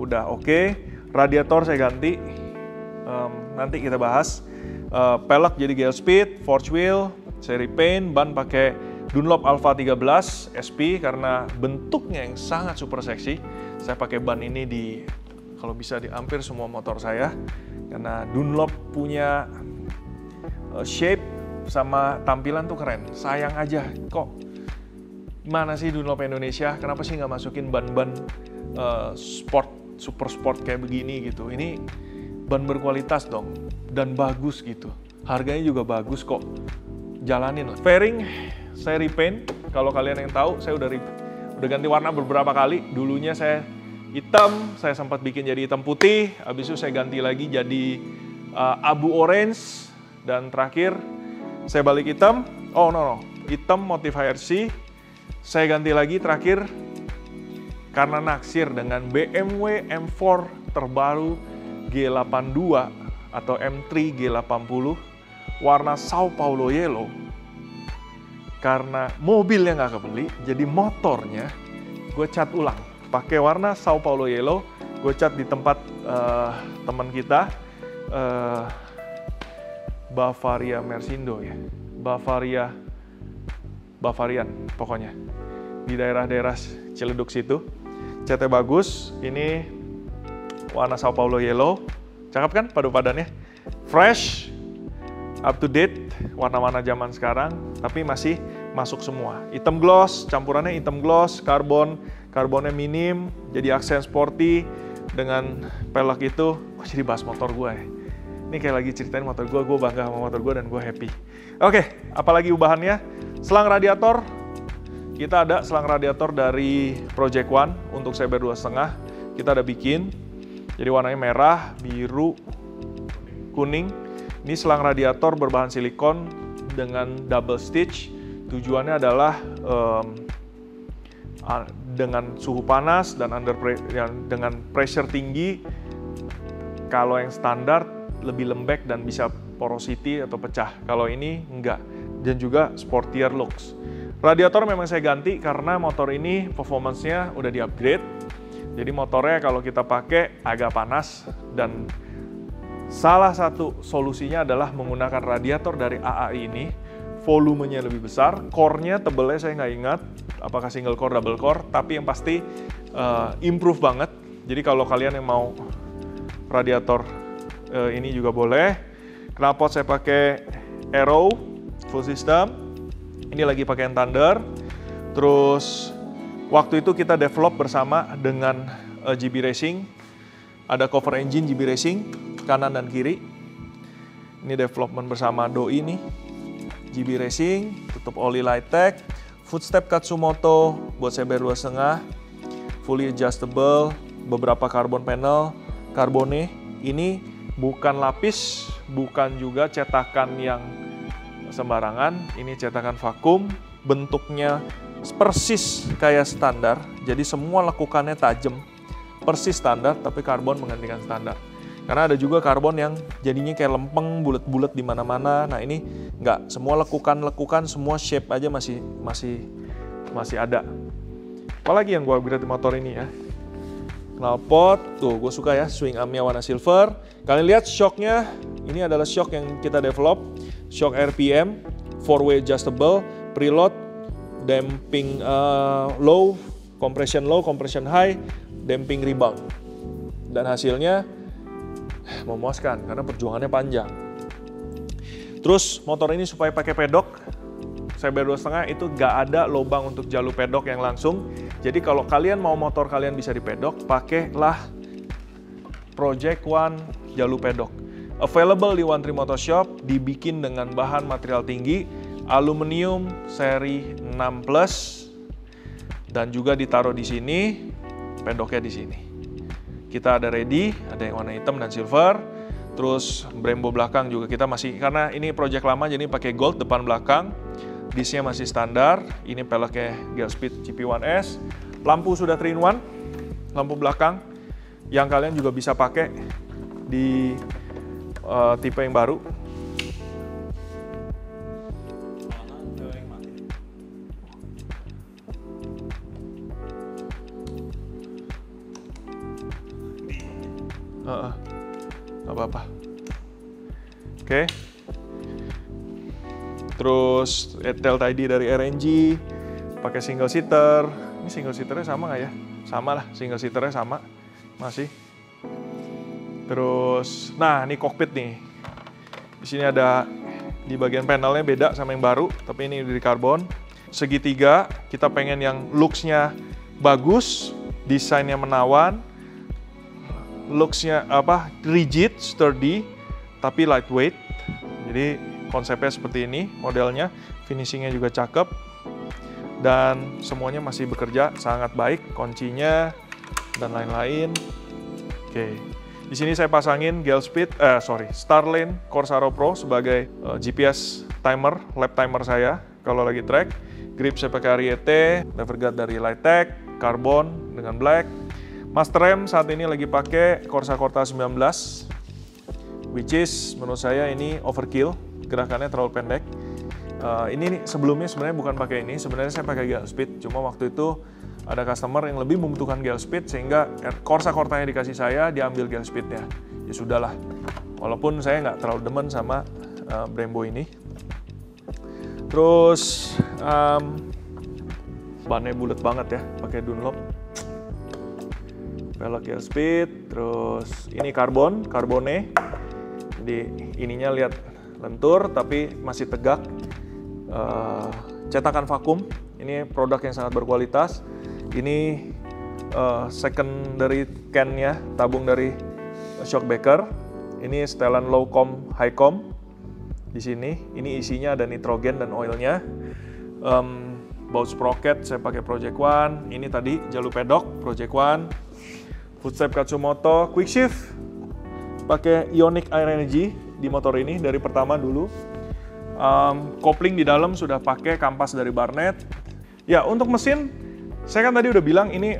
[SPEAKER 1] udah oke. Radiator saya ganti, nanti kita bahas. Pelek jadi Gelspeed, forge wheel, saya repaint, ban pakai Dunlop Alpha 13 SP karena bentuknya yang sangat super seksi. Saya pakai ban ini kalau bisa di hampir semua motor saya, karena Dunlop punya shape sama tampilan tuh keren. Sayang aja kok, mana sih Dunlop Indonesia, kenapa sih nggak masukin ban-ban super sport kayak begini gitu. Ini ban berkualitas dong dan bagus gitu. Harganya juga bagus kok. Jalanin lah. Fairing saya repaint. Kalau kalian yang tahu, saya udah ganti warna beberapa kali. Dulunya saya hitam, saya sempat bikin jadi hitam putih. Habis itu saya ganti lagi jadi abu orange, dan terakhir saya balik hitam. Oh no, hitam motif HRC. Saya ganti lagi terakhir karena naksir dengan BMW M4 terbaru G82 atau M3 G80 warna Sao Paulo Yellow. Karena mobilnya nggak kebeli, jadi motornya gue cat ulang pakai warna Sao Paulo Yellow. Gue cat di tempat teman kita, Bavaria Mersindo ya, Bavarian pokoknya, di daerah-daerah Ciledug situ. Catnya bagus, ini warna Sao Paulo Yellow, cakep kan padu-padannya, fresh, up to date, warna-warna zaman sekarang, tapi masih masuk semua. Hitam gloss, campurannya hitam gloss, karbonnya minim, jadi aksen sporty dengan pelek itu. Jadi bahas motor gue ya. Ini kayak lagi ceritain motor gue bangga sama motor gue dan gue happy. Oke, apalagi ubahannya? Selang radiator. Kita ada selang radiator dari Project One untuk Saber 2,5. Kita ada bikin, jadi warnanya merah, biru, kuning. Ini selang radiator berbahan silikon dengan double stitch. Tujuannya adalah dengan suhu panas dan dengan pressure tinggi. Kalau yang standar lebih lembek dan bisa porosity atau pecah. Kalau ini enggak, dan juga sportier looks. Radiator memang saya ganti karena motor ini performance-nya udah di-upgrade. Jadi motornya kalau kita pakai agak panas, dan salah satu solusinya adalah menggunakan radiator dari AAI ini. Volumenya lebih besar, core-nya tebelnya saya nggak ingat apakah single core, double core, tapi yang pasti improve banget. Jadi kalau kalian yang mau radiator ini juga boleh. Knalpot saya pakai Aero full system. Ini lagi pakai yang Thunder. Terus waktu itu kita develop bersama dengan GB Racing. Ada cover engine GB Racing kanan dan kiri. Ini development bersama Doi nih. GB Racing, tutup oli Lightech, footstep Katsumoto buat CBR 2,5, fully adjustable, beberapa carbon panel, Carbone. Ini bukan lapis, bukan juga cetakan yang sembarangan, ini cetakan vakum, bentuknya persis kayak standar, jadi semua lekukannya tajam, persis standar, tapi karbon menggantikan standar. Karena ada juga karbon yang jadinya kayak lempeng, bulat-bulat di mana-mana. Nah ini nggak, semua lekukan, semua shape aja masih ada. Apalagi yang gue upgrade di motor ini ya. Knalpot, tuh gue suka ya, swing armnya warna silver. Kalian lihat shocknya, ini adalah shock yang kita develop, shock RPM, 4-way adjustable, preload, damping low, compression high, damping rebound. Dan hasilnya memuaskan karena perjuangannya panjang. Terus motor ini supaya pakai pedok, CBR 2,5 itu gak ada lubang untuk jalur pedok yang langsung. Jadi kalau kalian mau motor kalian bisa di pedok, pakailah Project One jalur pedok. Available di One Tree Motor Shop, dibikin dengan bahan material tinggi, aluminium seri 6 plus, dan juga ditaruh di sini, pedoknya di sini. Kita ada ready, ada yang warna hitam dan silver. Terus Brembo belakang juga kita masih, karena ini project lama jadi pakai gold depan belakang. Disnya masih standar, ini peleknya Gelspeed GP1S. Lampu sudah 3-in-1, lampu belakang yang kalian juga bisa pakai di tipe yang baru. Nggak apa-apa. Oke. Terus Delta ID dari RNG, pakai single seater. Ini single seaternya sama nggak ya? Sama lah, single seaternya sama, masih. Terus, nah ini cockpit nih. Di sini ada, di bagian panelnya beda sama yang baru, tapi ini dari karbon. Segitiga, kita pengen yang looks-nya bagus, desainnya menawan, looks-nya rigid, sturdy, tapi lightweight. Jadi konsepnya seperti ini, modelnya, finishingnya juga cakep, dan semuanya masih bekerja sangat baik, kuncinya dan lain-lain. Oke, di sini saya pasangin Starlane Corsaro Pro sebagai GPS timer, lap timer saya kalau lagi track. Grip saya pakai Ariete, lever guard dari Lightech, karbon dengan black. Master rem saat ini lagi pakai Corsa Corta 19, which is menurut saya ini overkill, gerakannya terlalu pendek. Ini sebelumnya sebenarnya bukan pakai ini, sebenarnya saya pakai Gelspeed, cuma waktu itu ada customer yang lebih membutuhkan Gelspeed sehingga Corsa Cortanya dikasih saya, diambil Gelspeednya. Ya sudahlah, walaupun saya nggak terlalu demen sama Brembo ini. Terus bannya bulat banget ya, pakai Dunlop. Pelek Gelspeed, terus ini Carbone. Jadi ininya lihat lentur tapi masih tegak. Cetakan vakum, ini produk yang sangat berkualitas. Ini secondary can-nya, tabung dari Shockbacker. Ini setelan low com, high com. Di sini, ini isinya ada nitrogen dan oilnya. Baut sprocket saya pakai Project One. Ini tadi jalur pedok Project One. Footstep Katsumoto, quick shift, pakai Ioniq Air Energy di motor ini dari pertama dulu. Kopling di dalam sudah pakai kampas dari Barnett. Ya untuk mesin, saya kan tadi udah bilang ini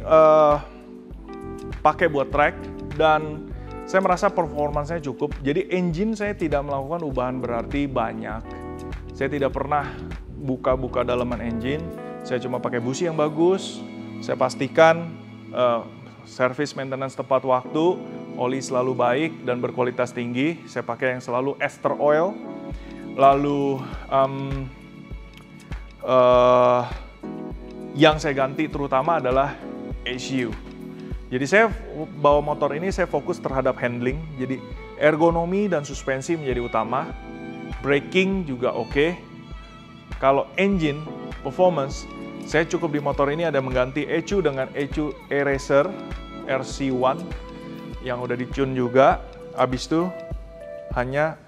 [SPEAKER 1] pakai buat track dan saya merasa performansanya cukup. Jadi engine saya tidak melakukan ubahan berarti banyak. Saya tidak pernah buka-buka dalaman engine. Saya cuma pakai busi yang bagus. Saya pastikan service maintenance tepat waktu, oli selalu baik dan berkualitas tinggi. Saya pakai yang selalu ester oil. Lalu yang saya ganti terutama adalah ECU. Jadi saya bawa motor ini saya fokus terhadap handling. Jadi ergonomi dan suspensi menjadi utama. Braking juga oke. Kalau engine performance, saya cukup di motor ini ada mengganti ECU dengan ECU E-Racer RC1 yang udah di-tune juga. Habis itu hanya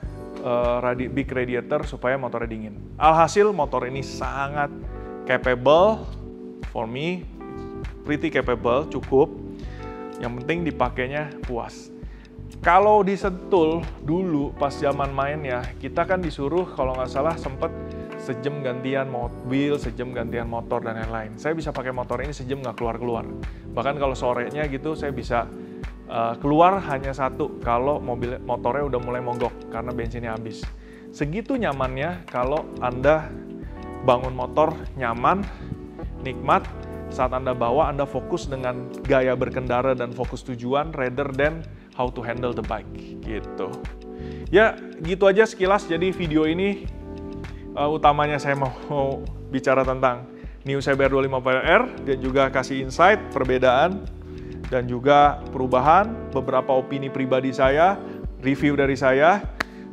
[SPEAKER 1] big radiator supaya motornya dingin. Alhasil motor ini sangat capable for me, pretty capable, cukup. Yang penting dipakainya puas. Kalau disentul dulu pas zaman main ya, kita kan disuruh kalau nggak salah sempet sejam gantian mobil, sejam gantian motor dan lain-lain. Saya bisa pakai motor ini sejam nggak keluar-keluar. Bahkan kalau sorenya gitu saya bisa keluar hanya satu kalau motornya udah mulai mogok karena bensinnya habis. Segitu nyamannya kalau Anda bangun motor nyaman, nikmat, saat Anda bawa Anda fokus dengan gaya berkendara dan fokus tujuan rather than how to handle the bike gitu. Ya gitu aja sekilas. Jadi video ini utamanya saya mau bicara tentang New CBR 250R dan juga kasih insight, perbedaan, dan juga perubahan, beberapa opini pribadi saya, review dari saya.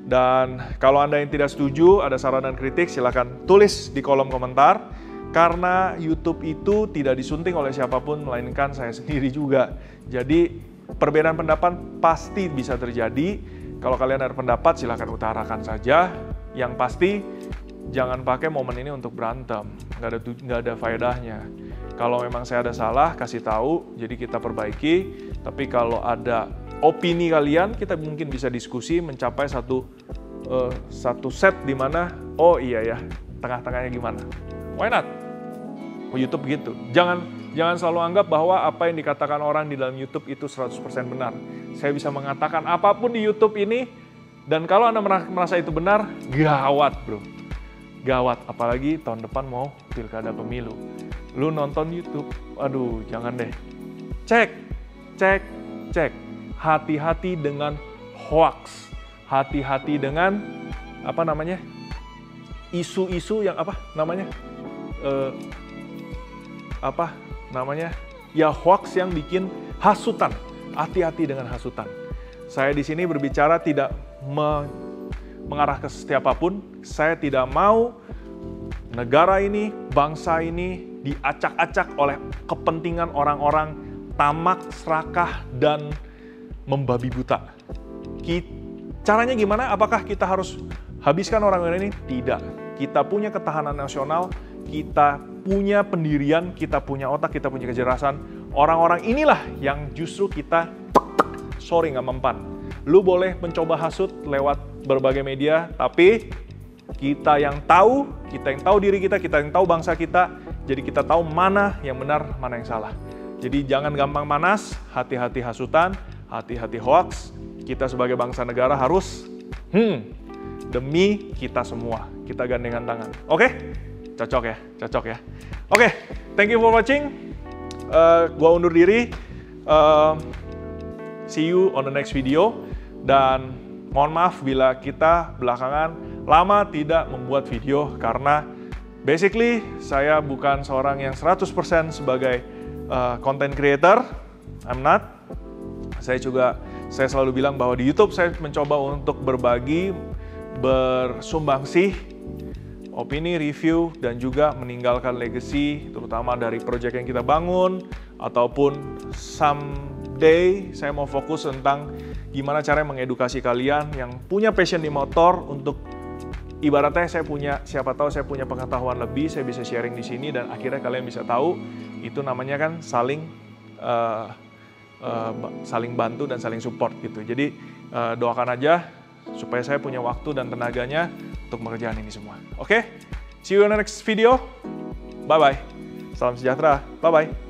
[SPEAKER 1] Dan kalau Anda yang tidak setuju, ada saran dan kritik, silakan tulis di kolom komentar. Karena YouTube itu tidak disunting oleh siapapun, melainkan saya sendiri juga. Jadi perbedaan pendapat pasti bisa terjadi. Kalau kalian ada pendapat, silakan utarakan saja. Yang pasti, jangan pakai momen ini untuk berantem. Nggak ada faedahnya. Kalau memang saya ada salah, kasih tahu, jadi kita perbaiki. Tapi kalau ada opini kalian, kita mungkin bisa diskusi mencapai satu set di mana, oh iya ya, tengah-tengahnya gimana. Why not? YouTube gitu. Jangan selalu anggap bahwa apa yang dikatakan orang di dalam YouTube itu 100% benar. Saya bisa mengatakan apapun di YouTube ini, dan kalau Anda merasa itu benar, gawat bro. Gawat, apalagi tahun depan mau pilkada pemilu. Lu nonton YouTube, aduh jangan deh. Cek. Hati-hati dengan hoax. Hati-hati dengan, isu-isu yang ya hoax yang bikin hasutan. Hati-hati dengan hasutan. Saya di sini berbicara tidak mengarah ke siapapun. Saya tidak mau negara ini, bangsa ini diacak-acak oleh kepentingan orang-orang tamak, serakah, dan membabi buta. Caranya gimana? Apakah kita harus habiskan orang-orang ini? Tidak. Kita punya ketahanan nasional, kita punya pendirian, kita punya otak, kita punya kecerdasan. Orang-orang inilah yang justru kita, nggak mempan. Lu boleh mencoba hasut lewat berbagai media, tapi kita yang tahu diri kita yang tahu bangsa kita, jadi kita tahu mana yang benar, mana yang salah. Jadi jangan gampang panas, hati-hati hasutan, hati-hati hoax. Kita sebagai bangsa negara harus, demi kita semua, kita gandengan tangan. Oke? Cocok ya? Oke, thank you for watching. Gua undur diri. See you on the next video. Dan mohon maaf bila kita belakangan lama tidak membuat video karena basically saya bukan seorang yang 100% sebagai content creator. I'm not. Saya selalu bilang bahwa di YouTube saya mencoba untuk berbagi, bersumbangsih, opini, review, dan juga meninggalkan legacy, terutama dari proyek yang kita bangun, ataupun someday saya mau fokus tentang gimana caranya mengedukasi kalian yang punya passion di motor untuk ibaratnya siapa tahu saya punya pengetahuan lebih, saya bisa sharing di sini dan akhirnya kalian bisa tahu, itu namanya kan saling bantu dan saling support gitu. Jadi doakan aja supaya saya punya waktu dan tenaganya untuk mengerjakan ini semua. Oke? See you in the next video. Bye-bye. Salam sejahtera. Bye-bye.